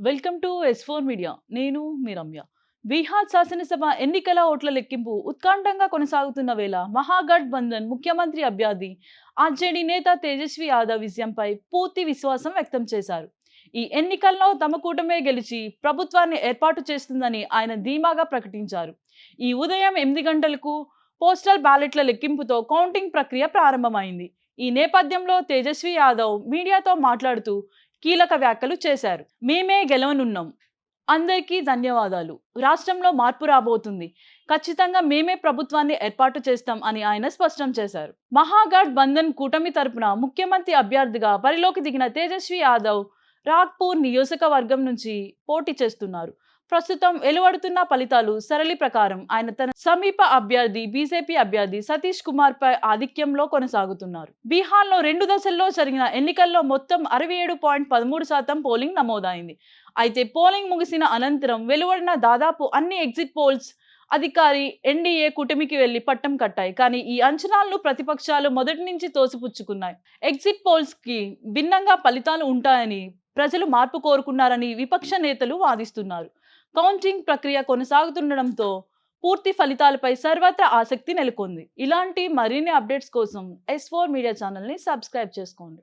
Welcome to ఎస్4 media. నేను మీ రమ్య. బీహార్ శాసనసభ ఎన్నికల ఓట్ల లెక్కింపు ఉత్కంఠంగా కొనసాగుతున్న వేళ మహాగఠబంధన్ ముఖ్యమంత్రి అభ్యర్థి ఆర్జేడీ నేత తేజస్వి యాదవ్ విజయంపై పూర్తి విశ్వాసం వ్యక్తం చేశారు. ఈ ఎన్నికల్లో తమ కూటమే గెలిచి ప్రభుత్వాన్ని ఏర్పాటు చేస్తుందని ఆయన ధీమాగా ప్రకటించారు. ఈ ఉదయం 8 గంటలకు పోస్టల్ బ్యాలెట్ల లెక్కింపుతో కౌంటింగ్ ప్రక్రియ ప్రారంభమైంది. ఈ నేపథ్యంలో తేజస్వి యాదవ్ మీడియాతో మాట్లాడుతూ కీలక వ్యాఖ్యలు చేశారు. మేమే గెలవనున్నాం. అందరికీ ధన్యవాదాలు. రాష్ట్రంలో మార్పు రాబోతుంది. ఖచ్చితంగా మేమే ప్రభుత్వాన్ని ఏర్పాటు చేస్తాం అని ఆయన స్పష్టం చేశారు. మహాగఠ్ బంధన్ కూటమి తరపున ముఖ్యమంత్రి అభ్యర్థిగా బరిలోకి దిగిన తేజస్వి యాదవ్ రాగ్పూర్ నియోజకవర్గం నుంచి పోటీ చేస్తున్నారు. ప్రస్తుతం వెలువడుతున్న ఫలితాలు సరళి ప్రకారం ఆయన తన సమీప అభ్యర్థి బీజేపీ అభ్యర్థి సతీష్ కుమార్ పై ఆధిక్యంలో కొనసాగుతున్నారు. బీహార్లో 2 దశల్లో జరిగిన ఎన్నికల్లో మొత్తం 67.13% పోలింగ్ నమోదైంది. అయితే పోలింగ్ ముగిసిన అనంతరం వెలువడిన దాదాపు అన్ని ఎగ్జిట్ పోల్స్ అధికారి ఎన్డీఏ కూటమికి వెళ్లి పట్టం కట్టాయి. కానీ ఈ అంచనాలను ప్రతిపక్షాలు మొదటి నుంచి తోసిపుచ్చుకున్నాయి. ఎగ్జిట్ పోల్స్ కి భిన్నంగా ఫలితాలు ఉంటాయని, ప్రజలు మార్పు కోరుకున్నారని విపక్ష నేతలు వాదిస్తున్నారు. కౌంటింగ్ ప్రక్రియ కొనసాగుతుండడంతో పూర్తి ఫలితాలపై సర్వత్రా ఆసక్తి నెలకొంది. ఇలాంటి మరిన్ని అప్డేట్స్ కోసం ఎస్4 మీడియా ఛానల్ని సబ్స్క్రైబ్ చేసుకోండి.